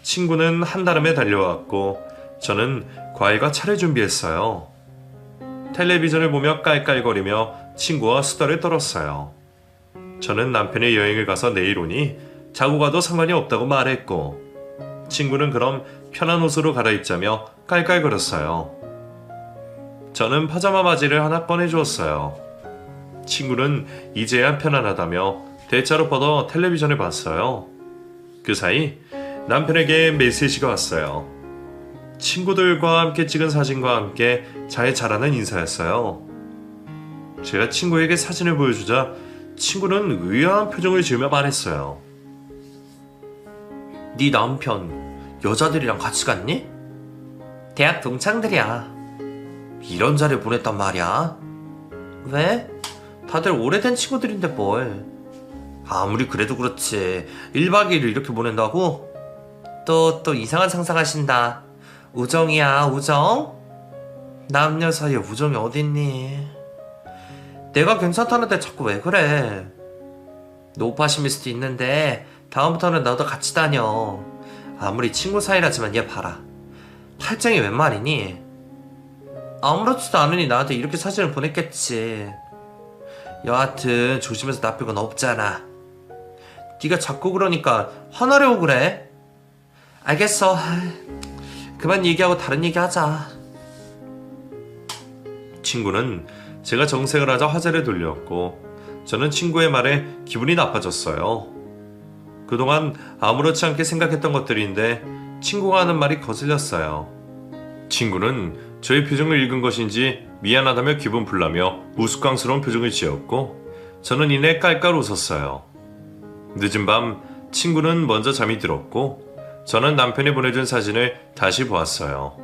친구는 한달음에 달려왔고 저는 과일과 차를 준비했어요. 텔레비전을 보며 깔깔거리며 친구와 수다를 떨었어요. 저는 남편의 여행을 가서 내일 오니 자고 가도 상관이 없다고 말했고 친구는 그럼 편한 옷으로 갈아입자며 깔깔거렸어요. 저는 파자마 바지를 하나 꺼내주었어요. 친구는 이제야 편안하다며 대자로 뻗어 텔레비전을 봤어요. 그 사이 남편에게 메시지가 왔어요. 친구들과 함께 찍은 사진과 함께 잘 자라는 인사였어요. 제가 친구에게 사진을 보여주자 친구는 의아한 표정을 지으며 말했어요. 네 남편 여자들이랑 같이 갔니? 대학 동창들이야. 이런 자리를 보냈단 말이야. 왜? 다들 오래된 친구들인데 뭘. 아무리 그래도 그렇지 1박 2일을 이렇게 보낸다고? 또 이상한 상상하신다. 우정이야 우정? 남녀 사이에 우정이 어딨니? 내가 괜찮다는데 자꾸 왜 그래? 노파심일 수도 있는데 다음부터는 너도 같이 다녀. 아무리 친구 사이라지만 얘 봐라. 팔짱이 웬 말이니? 아무렇지도 않으니 나한테 이렇게 사진을 보냈겠지. 여하튼 조심해서 나쁠 건 없잖아. 네가 자꾸 그러니까 화나려고 그래. 알겠어. 그만 얘기하고 다른 얘기 하자. 친구는 제가 정색을 하자 화제를 돌렸고 저는 친구의 말에 기분이 나빠졌어요. 그동안 아무렇지 않게 생각했던 것들인데 친구가 하는 말이 거슬렸어요. 친구는 저의 표정을 읽은 것인지 미안하다며 기분 풀라며 우스꽝스러운 표정을 지었고 저는 이내 깔깔 웃었어요. 늦은 밤 친구는 먼저 잠이 들었고 저는 남편이 보내준 사진을 다시 보았어요.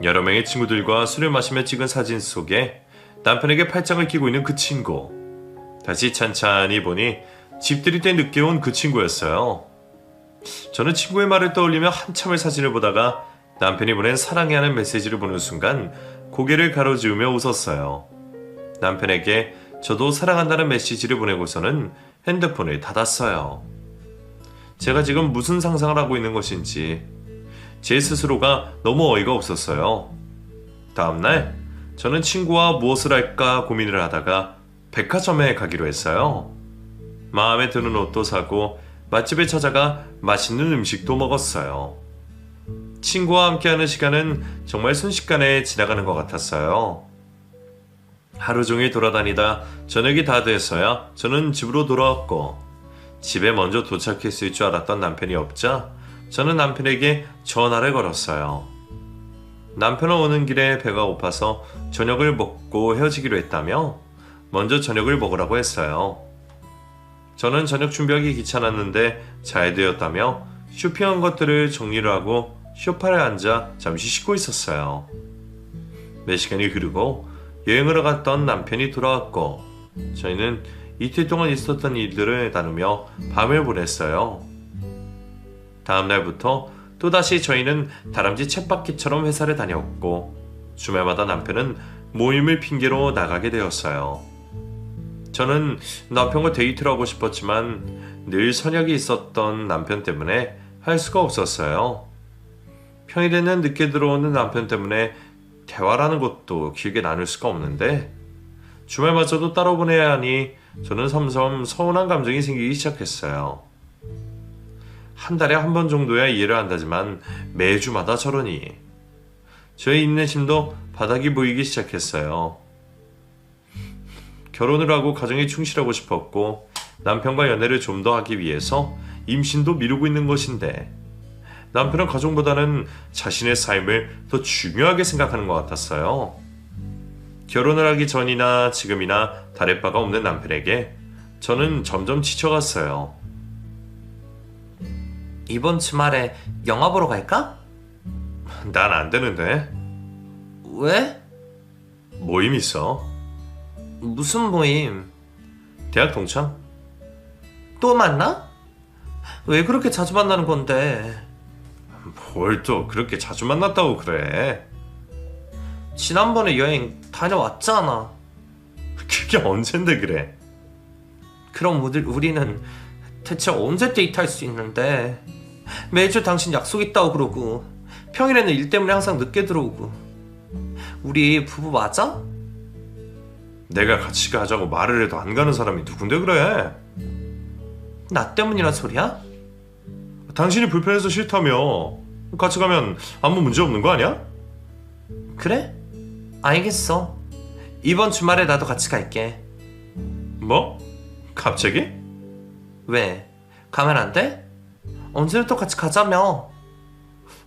여러 명의 친구들과 술을 마시며 찍은 사진 속에 남편에게 팔짱을 끼고 있는 그 친구. 다시 찬찬히 보니 집들이 때 늦게 온 그 친구였어요. 저는 친구의 말을 떠올리며 한참을 사진을 보다가 남편이 보낸 사랑해 하는 메시지를 보는 순간 고개를 가로지으며 웃었어요. 남편에게 저도 사랑한다는 메시지를 보내고서는 핸드폰을 닫았어요. 제가 지금 무슨 상상을 하고 있는 것인지 제 스스로가 너무 어이가 없었어요. 다음날 저는 친구와 무엇을 할까 고민을 하다가 백화점에 가기로 했어요. 마음에 드는 옷도 사고 맛집에 찾아가 맛있는 음식도 먹었어요. 친구와 함께하는 시간은 정말 순식간에 지나가는 것 같았어요. 하루 종일 돌아다니다 저녁이 다 돼서야 저는 집으로 돌아왔고 집에 먼저 도착했을 줄 알았던 남편이 없자 저는 남편에게 전화를 걸었어요. 남편은 오는 길에 배가 고파서 저녁을 먹고 헤어지기로 했다며 먼저 저녁을 먹으라고 했어요. 저는 저녁 준비하기 귀찮았는데 잘 되었다며 쇼핑한 것들을 정리를 하고 소파에 앉아 잠시 쉬고 있었어요. 몇 시간이 흐르고 여행을 갔던 남편이 돌아왔고 저희는 이틀 동안 있었던 일들을 나누며 밤을 보냈어요. 다음 날부터 또다시 저희는 다람쥐 쳇바퀴처럼 회사를 다녔고 주말마다 남편은 모임을 핑계로 나가게 되었어요. 저는 남편과 데이트를 하고 싶었지만 늘 선약이 있었던 남편 때문에 할 수가 없었어요. 평일에는 늦게 들어오는 남편 때문에 대화라는 것도 길게 나눌 수가 없는데 주말마저도 따로 보내야 하니 저는 섬섬 서운한 감정이 생기기 시작했어요. 한 달에 한 번 정도야 이해를 한다지만 매주마다 저러니 저의 인내심도 바닥이 보이기 시작했어요. 결혼을 하고 가정에 충실하고 싶었고 남편과 연애를 좀 더 하기 위해서 임신도 미루고 있는 것인데 남편은 가정보다는 자신의 삶을 더 중요하게 생각하는 것 같았어요. 결혼을 하기 전이나 지금이나 다를 바가 없는 남편에게 저는 점점 지쳐갔어요. 이번 주말에 영화 보러 갈까? 난 안 되는데. 왜? 모임 있어. 무슨 모임? 대학 동창. 또 만나? 왜 그렇게 자주 만나는 건데? 뭘 또 그렇게 자주 만났다고 그래. 지난번에 여행 다녀왔잖아. 그게 언젠데 그래. 그럼 우리는 대체 언제 데이트할 수 있는데? 매주 당신 약속 있다고 그러고 평일에는 일 때문에 항상 늦게 들어오고. 우리 부부 맞아? 내가 같이 가자고 말을 해도 안 가는 사람이 누군데 그래? 나 때문이란 소리야? 당신이 불편해서 싫다며. 같이 가면 아무 문제 없는 거 아니야? 그래? 알겠어. 이번 주말에 나도 같이 갈게. 뭐? 갑자기? 왜? 가면 안 돼? 언제부터 같이 가자며.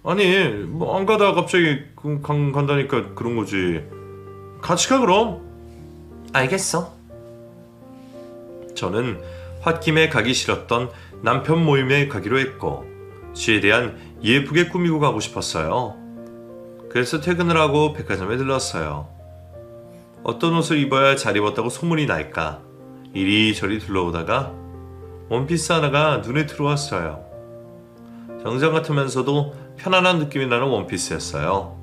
아니 뭐 안 가다가 갑자기 간다니까 그런 거지. 같이 가 그럼. 알겠어. 저는 홧김에 가기 싫었던 남편 모임에 가기로 했고 시에 대한 예쁘게 꾸미고 가고 싶었어요. 그래서 퇴근을 하고 백화점에 들렀어요. 어떤 옷을 입어야 잘 입었다고 소문이 날까 이리저리 둘러보다가 원피스 하나가 눈에 들어왔어요. 정장 같으면서도 편안한 느낌이 나는 원피스였어요.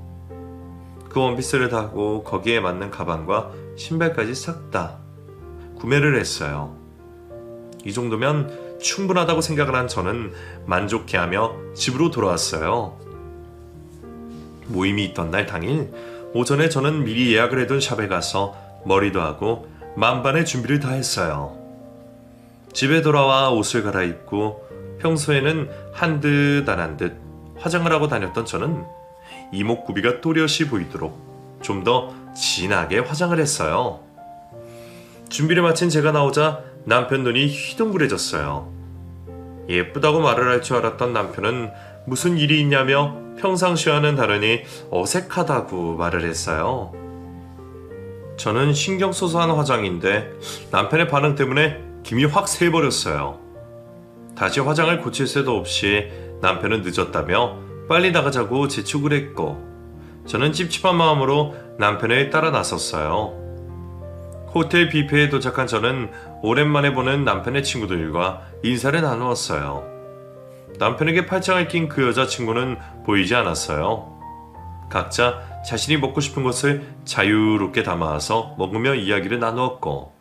그 원피스를 다고 거기에 맞는 가방과 신발까지 싹 다 구매를 했어요. 이 정도면 충분하다고 생각을 한 저는 만족해하며 집으로 돌아왔어요. 모임이 있던 날 당일 오전에 저는 미리 예약을 해둔 샵에 가서 머리도 하고 만반의 준비를 다 했어요. 집에 돌아와 옷을 갈아입고 평소에는 한 듯 안 한 듯 화장을 하고 다녔던 저는 이목구비가 또렷이 보이도록 좀 더 진하게 화장을 했어요. 준비를 마친 제가 나오자 남편 눈이 휘둥그레졌어요. 예쁘다고 말을 할 줄 알았던 남편은 무슨 일이 있냐며 평상시와는 다르니 어색하다고 말을 했어요. 저는 신경 써서 한 화장인데 남편의 반응 때문에 김이 확 새버렸어요. 다시 화장을 고칠 새도 없이 남편은 늦었다며 빨리 나가자고 재촉을 했고 저는 찝찝한 마음으로 남편을 따라 나섰어요. 호텔 뷔페에 도착한 저는 오랜만에 보는 남편의 친구들과 인사를 나누었어요. 남편에게 팔짱을 낀 그 여자친구는 보이지 않았어요. 각자 자신이 먹고 싶은 것을 자유롭게 담아와서 먹으며 이야기를 나누었고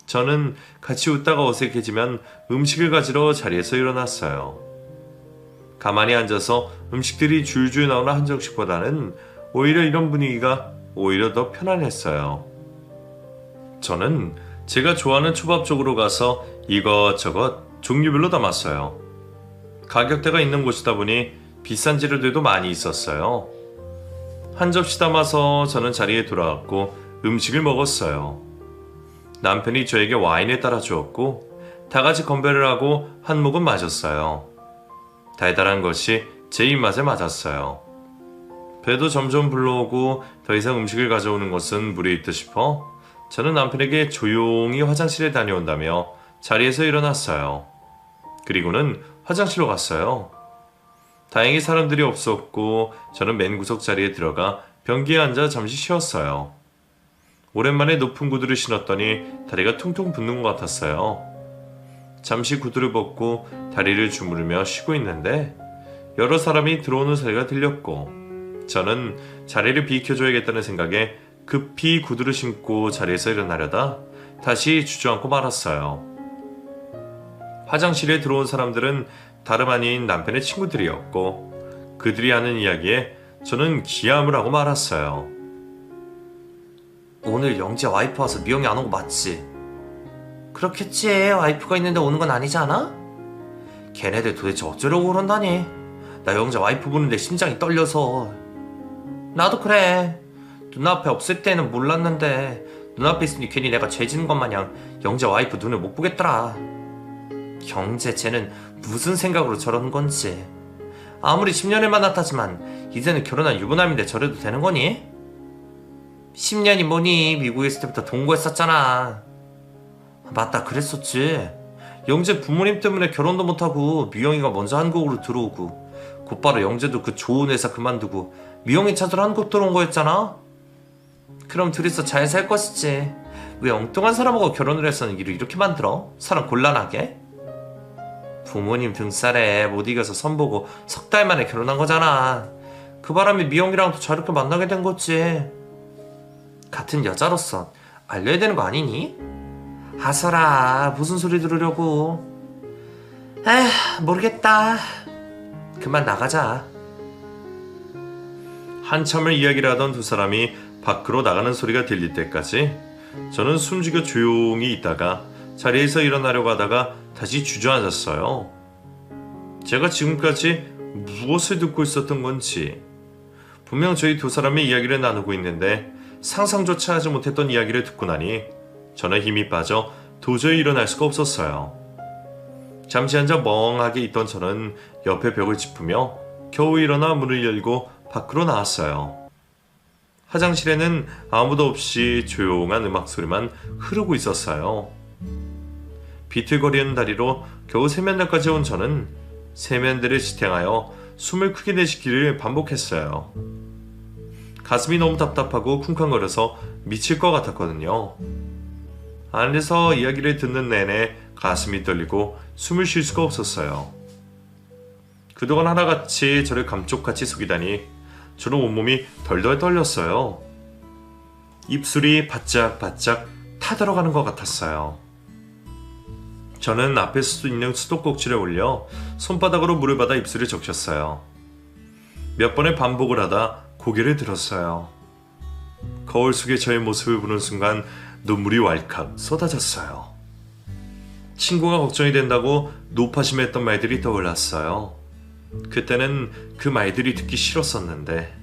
저는 같이 웃다가 어색해지면 음식을 가지러 자리에서 일어났어요. 가만히 앉아서 음식들이 줄줄 나오는 한정식보다는 오히려 이런 분위기가 오히려 더 편안했어요. 저는 제가 좋아하는 초밥 쪽으로 가서 이것저것 종류별로 담았어요. 가격대가 있는 곳이다 보니 비싼 재료들도 많이 있었어요. 한 접시 담아서 저는 자리에 돌아왔고 음식을 먹었어요. 남편이 저에게 와인을 따라 주었고 다 같이 건배를 하고 한 모금 마셨어요. 달달한 것이 제 입맛에 맞았어요. 배도 점점 불러오고 더 이상 음식을 가져오는 것은 무리일 듯 싶어 저는 남편에게 조용히 화장실에 다녀온다며 자리에서 일어났어요. 그리고는 화장실로 갔어요. 다행히 사람들이 없었고 저는 맨 구석 자리에 들어가 변기에 앉아 잠시 쉬었어요. 오랜만에 높은 구두를 신었더니 다리가 퉁퉁 붓는 것 같았어요. 잠시 구두를 벗고 다리를 주무르며 쉬고 있는데 여러 사람이 들어오는 소리가 들렸고 저는 자리를 비켜줘야겠다는 생각에 급히 구두를 신고 자리에서 일어나려다 다시 주저앉고 말았어요. 화장실에 들어온 사람들은 다름 아닌 남편의 친구들이었고 그들이 하는 이야기에 저는 기함을 하고 말았어요. 오늘 영재 와이프 와서 미영이 안 온 거 맞지? 그렇겠지. 와이프가 있는데 오는 건 아니지 않아? 걔네들 도대체 어쩌려고 그런다니. 나 영재 와이프 보는데 심장이 떨려서. 나도 그래. 눈앞에 없을 때는 몰랐는데 눈앞에 있으니 괜히 내가 죄 지는 것 마냥 영재 와이프 눈을 못 보겠더라. 영재 쟤는 무슨 생각으로 저러는 건지. 아무리 10년을 만났다지만 이제는 결혼한 유부남인데 저래도 되는 거니? 10년이 뭐니. 미국에 있을 때부터 동거했었잖아. 맞다, 그랬었지. 영재 부모님 때문에 결혼도 못하고 미영이가 먼저 한국으로 들어오고 곧바로 영재도 그 좋은 회사 그만두고 미영이 찾으러 한국 들어온 거였잖아. 그럼 둘이서 잘 살 것이지. 왜 엉뚱한 사람하고 결혼을 해서는 일을 이렇게 만들어? 사람 곤란하게? 부모님 등살에 못 이겨서 선보고 석 달 만에 결혼한 거잖아. 그 바람에 미영이랑도 저렇게 만나게 된 거지. 같은 여자로서 알려야 되는 거 아니니? 아서라, 무슨 소리 들으려고. 에휴, 모르겠다. 그만 나가자. 한참을 이야기를 하던 두 사람이 밖으로 나가는 소리가 들릴 때까지 저는 숨죽여 조용히 있다가 자리에서 일어나려고 하다가 다시 주저앉았어요. 제가 지금까지 무엇을 듣고 있었던 건지, 분명 저희 두 사람의 이야기를 나누고 있는데 상상조차 하지 못했던 이야기를 듣고 나니 저는 힘이 빠져 도저히 일어날 수가 없었어요. 잠시 앉아 멍하게 있던 저는 옆에 벽을 짚으며 겨우 일어나 문을 열고 밖으로 나왔어요. 화장실에는 아무도 없이 조용한 음악 소리만 흐르고 있었어요. 비틀거리는 다리로 겨우 세면대까지 온 저는 세면대를 지탱하여 숨을 크게 내쉬기를 반복했어요. 가슴이 너무 답답하고 쿵쾅거려서 미칠 것 같았거든요. 안에서 이야기를 듣는 내내 가슴이 떨리고 숨을 쉴 수가 없었어요. 그동안 하나같이 저를 감쪽같이 속이다니 저는 온몸이 덜덜 떨렸어요. 입술이 바짝바짝 타들어가는 것 같았어요. 저는 앞에 있는 수도꼭지를 올려 손바닥으로 물을 받아 입술을 적셨어요. 몇 번의 반복을 하다 고개를 들었어요. 거울 속에 저의 모습을 보는 순간 눈물이 왈칵 쏟아졌어요. 친구가 걱정이 된다고 노파심했던 말들이 떠올랐어요. 그때는 그 말들이 듣기 싫었었는데,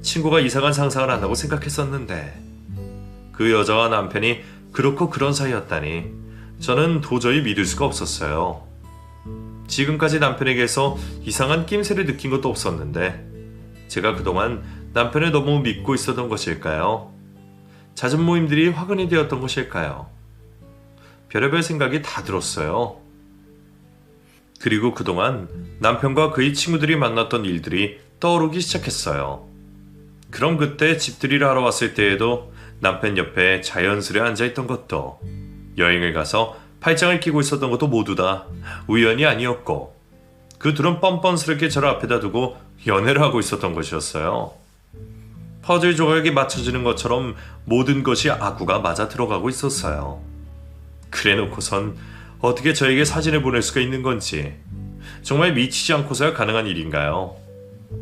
친구가 이상한 상상을 한다고 생각했었는데, 그 여자와 남편이 그렇고 그런 사이였다니 저는 도저히 믿을 수가 없었어요. 지금까지 남편에게서 이상한 낌새를 느낀 것도 없었는데 제가 그동안 남편을 너무 믿고 있었던 것일까요? 잦은 모임들이 화근이 되었던 것일까요? 별의별 생각이 다 들었어요. 그리고 그동안 남편과 그의 친구들이 만났던 일들이 떠오르기 시작했어요. 그럼 그때 집들이를 하러 왔을 때에도 남편 옆에 자연스레 앉아있던 것도, 여행을 가서 팔짱을 끼고 있었던 것도 모두 다 우연이 아니었고, 그 둘은 뻔뻔스럽게 저를 앞에다 두고 연애를 하고 있었던 것이었어요. 퍼즐 조각이 맞춰지는 것처럼 모든 것이 아구가 맞아 들어가고 있었어요. 그래놓고선 어떻게 저에게 사진을 보낼 수가 있는 건지, 정말 미치지 않고서야 가능한 일인가요?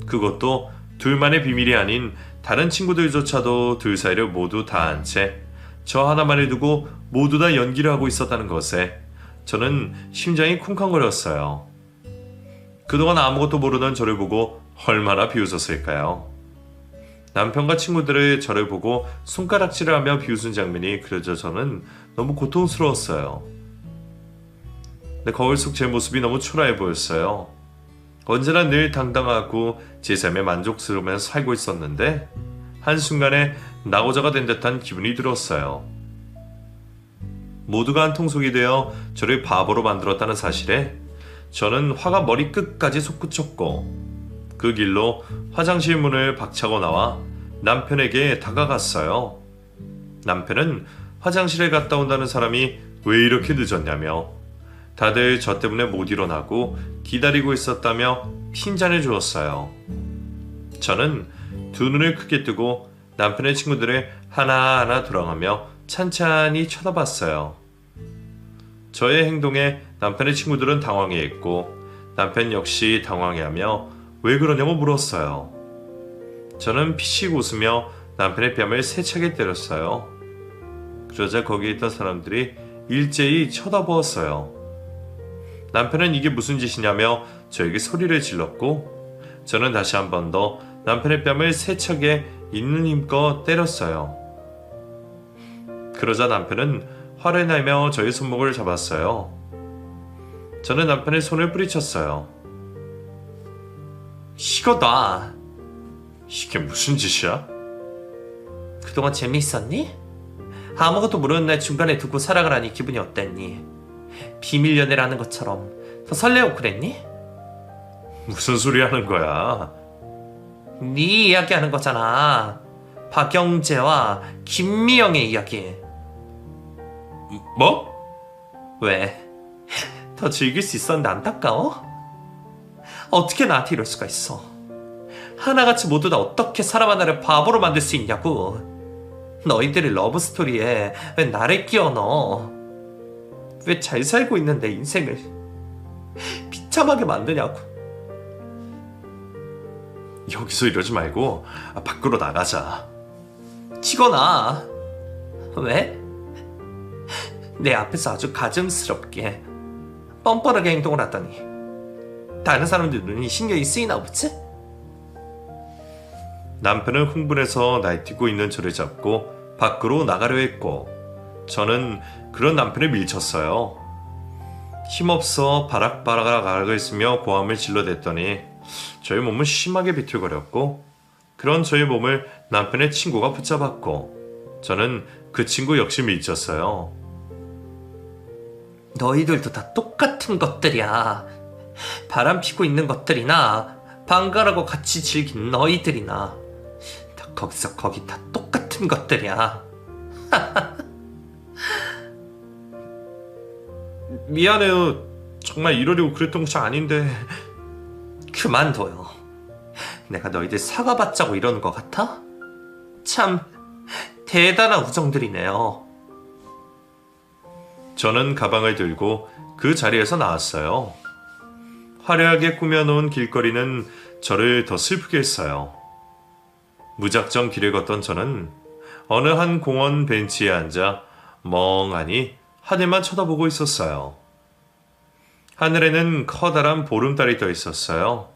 그것도 둘만의 비밀이 아닌 다른 친구들조차도 둘 사이를 모두 다 안 채 저 하나만을 두고 모두 다 연기를 하고 있었다는 것에 저는 심장이 쿵쾅거렸어요. 그동안 아무것도 모르던 저를 보고 얼마나 비웃었을까요? 남편과 친구들의 저를 보고 손가락질을 하며 비웃은 장면이 그려져 저는 너무 고통스러웠어요. 내 거울 속 제 모습이 너무 초라해 보였어요. 언제나 늘 당당하고 제 삶에 만족스러우면서 살고 있었는데 한순간에 낙오자가 된 듯한 기분이 들었어요. 모두가 한 통속이 되어 저를 바보로 만들었다는 사실에 저는 화가 머리끝까지 솟구쳤고 그 길로 화장실 문을 박차고 나와 남편에게 다가갔어요. 남편은 화장실에 갔다 온다는 사람이 왜 이렇게 늦었냐며 다들 저 때문에 못 일어나고 기다리고 있었다며 핀잔을 주었어요. 저는 두 눈을 크게 뜨고 남편의 친구들을 하나하나 돌아가며 찬찬히 쳐다봤어요. 저의 행동에 남편의 친구들은 당황해했고 남편 역시 당황해하며 왜 그러냐고 물었어요. 저는 피식 웃으며 남편의 뺨을 세차게 때렸어요. 그러자 거기에 있던 사람들이 일제히 쳐다보았어요. 남편은 이게 무슨 짓이냐며 저에게 소리를 질렀고 저는 다시 한 번 더 남편의 뺨을 세차게 있는 힘껏 때렸어요. 그러자 남편은 화를 내며 저의 손목을 잡았어요. 저는 남편의 손을 뿌리쳤어요. 이거 놔. 이게 무슨 짓이야? 그동안 재미있었니? 아무것도 모르는 날 중간에 두고 살아가라니 기분이 어땠니? 비밀 연애를 하는 것처럼 더 설레고 그랬니? 무슨 소리 하는 거야? 네 이야기하는 거잖아. 박영재와 김미영의 이야기. 뭐? 왜? 더 즐길 수 있었는데 안타까워? 어떻게 나한테 이럴 수가 있어? 하나같이 모두 다 어떻게 사람 하나를 바보로 만들 수 있냐고. 너희들의 러브스토리에 왜 나를 끼워 넣어? 왜 잘 살고 있는 내 인생을 비참하게 만드냐고. 여기서 이러지 말고 밖으로 나가자. 치거나. 왜? 내 앞에서 아주 가증스럽게 뻔뻔하게 행동을 하다니 다른 사람들 눈이 신경이 쓰이나 보지? 남편은 흥분해서 날뛰고 있는 저를 잡고 밖으로 나가려 했고 저는 그런 남편을 밀쳤어요. 힘없어 바락바락하겠으며 고함을 질러댔더니 저의 몸은 심하게 비틀거렸고 그런 저의 몸을 남편의 친구가 붙잡았고 저는 그 친구 역시 밀쳤어요. 너희들도 다 똑같은 것들이야. 바람 피고 있는 것들이나 방가라고 같이 즐긴 너희들이나 다 거기서 거기 다 똑같은 것들이야. 미안해요. 정말 이러려고 그랬던 것이 아닌데. 그만둬요. 내가 너희들 사과받자고 이러는 것 같아? 참 대단한 우정들이네요. 저는 가방을 들고 그 자리에서 나왔어요. 화려하게 꾸며놓은 길거리는 저를 더 슬프게 했어요. 무작정 길을 걷던 저는 어느 한 공원 벤치에 앉아 멍하니 하늘만 쳐다보고 있었어요. 하늘에는 커다란 보름달이 떠 있었어요.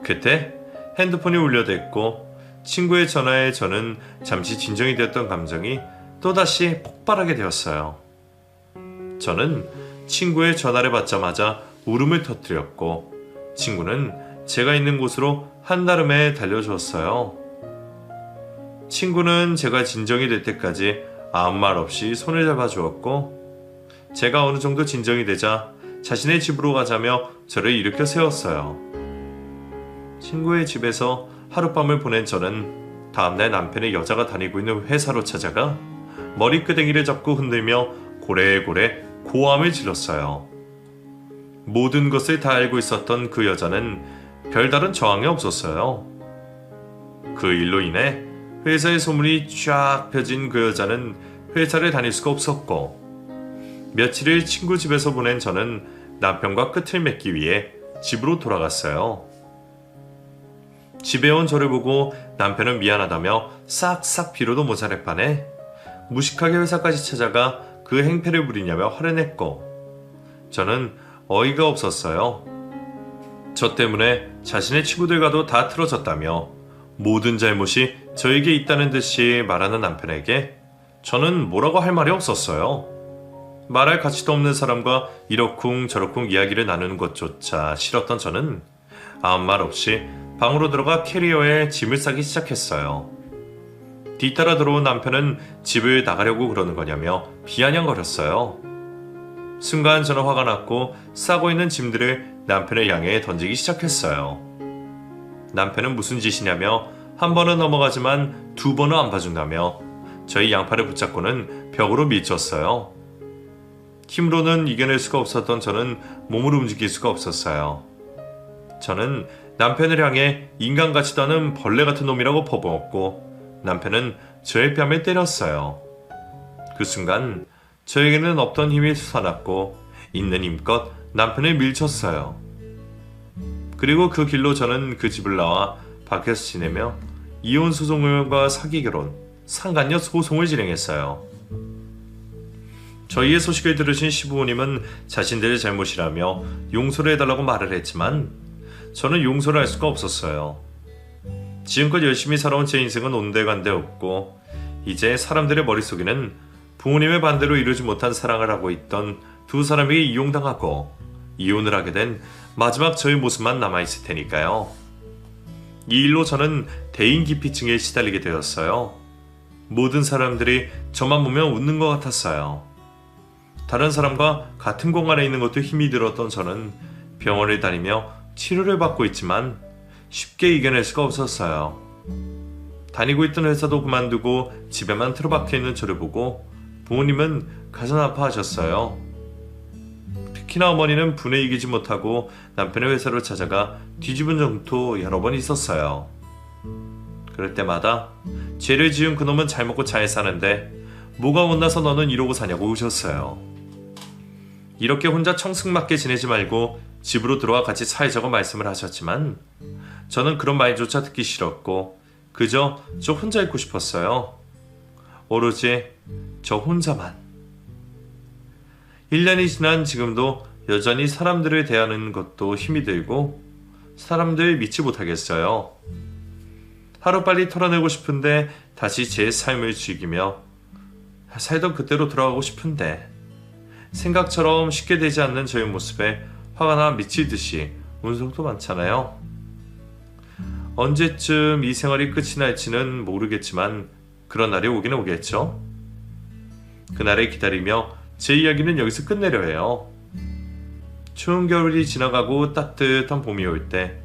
그때 핸드폰이 울려댔고 친구의 전화에 저는 잠시 진정이 되었던 감정이 또다시 폭발하게 되었어요. 저는 친구의 전화를 받자마자 울음을 터뜨렸고 친구는 제가 있는 곳으로 한달음에 달려주었어요. 친구는 제가 진정이 될 때까지 아무 말 없이 손을 잡아주었고 제가 어느 정도 진정이 되자 자신의 집으로 가자며 저를 일으켜 세웠어요. 친구의 집에서 하룻밤을 보낸 저는 다음날 남편의 여자가 다니고 있는 회사로 찾아가 머리끄댕이를 잡고 흔들며 고래고래 고함을 질렀어요. 모든 것을 다 알고 있었던 그 여자는 별다른 저항이 없었어요. 그 일로 인해 회사의 소문이 쫙 펴진 그 여자는 회사를 다닐 수가 없었고 며칠을 친구 집에서 보낸 저는 남편과 끝을 맺기 위해 집으로 돌아갔어요. 집에 온 저를 보고 남편은 미안하다며 싹싹 빌어도 모자랄 판에 무식하게 회사까지 찾아가 그 행패를 부리냐며 화를 냈고 저는 어이가 없었어요. 저 때문에 자신의 친구들과도 다 틀어졌다며 모든 잘못이 저에게 있다는 듯이 말하는 남편에게 저는 뭐라고 할 말이 없었어요. 말할 가치도 없는 사람과 이러쿵 저러쿵 이야기를 나누는 것조차 싫었던 저는 아무 말 없이 방으로 들어가 캐리어에 짐을 싸기 시작했어요. 뒤따라 들어온 남편은 집을 나가려고 그러는 거냐며 비아냥거렸어요. 순간 저는 화가 났고 싸고 있는 짐들을 남편을 향해 던지기 시작했어요. 남편은 무슨 짓이냐며 한 번은 넘어가지만 두 번은 안 봐준다며 저희 양팔을 붙잡고는 벽으로 밀쳤어요. 힘으로는 이겨낼 수가 없었던 저는 몸을 움직일 수가 없었어요. 저는 남편을 향해 인간 같지도 않은 벌레 같은 놈이라고 퍼부었고 남편은 저의 뺨을 때렸어요. 그 순간 저에게는 없던 힘이 솟아났고 있는 힘껏 남편을 밀쳤어요. 그리고 그 길로 저는 그 집을 나와 밖에서 지내며 이혼 소송과 사기 결혼, 상간녀 소송을 진행했어요. 저희의 소식을 들으신 시부모님은 자신들의 잘못이라며 용서를 해달라고 말을 했지만 저는 용서를 할 수가 없었어요. 지금껏 열심히 살아온 제 인생은 온데간데 없고 이제 사람들의 머릿속에는 부모님의 반대로 이루지 못한 사랑을 하고 있던 두 사람에게 이용당하고 이혼을 하게 된 마지막 저의 모습만 남아있을 테니까요. 이 일로 저는 대인기피증에 시달리게 되었어요. 모든 사람들이 저만 보면 웃는 것 같았어요. 다른 사람과 같은 공간에 있는 것도 힘이 들었던 저는 병원을 다니며 치료를 받고 있지만 쉽게 이겨낼 수가 없었어요. 다니고 있던 회사도 그만두고 집에만 틀어박혀 있는 저를 보고 부모님은 가슴 아파하셨어요. 특히나 어머니는 분에 이기지 못하고 남편의 회사를 찾아가 뒤집은 적도 여러 번 있었어요. 그럴 때마다 죄를 지은 그놈은 잘 먹고 잘 사는데 뭐가 못나서 너는 이러고 사냐고 우셨어요. 이렇게 혼자 청승맞게 지내지 말고 집으로 들어와 같이 사회자고 말씀을 하셨지만 저는 그런 말조차 듣기 싫었고 그저 저 혼자 있고 싶었어요. 오로지 저 혼자만. 1년이 지난 지금도 여전히 사람들을 대하는 것도 힘이 들고 사람들 믿지 못하겠어요. 하루빨리 털어내고 싶은데 다시 제 삶을 즐기며 살던 그때로 돌아가고 싶은데 생각처럼 쉽게 되지 않는 저의 모습에 화가 나 미치듯이 우는 적도 많잖아요. 언제쯤 이 생활이 끝이 날지는 모르겠지만 그런 날이 오기는 오겠죠. 그날을 기다리며 제 이야기는 여기서 끝내려 해요. 추운 겨울이 지나가고 따뜻한 봄이 올 때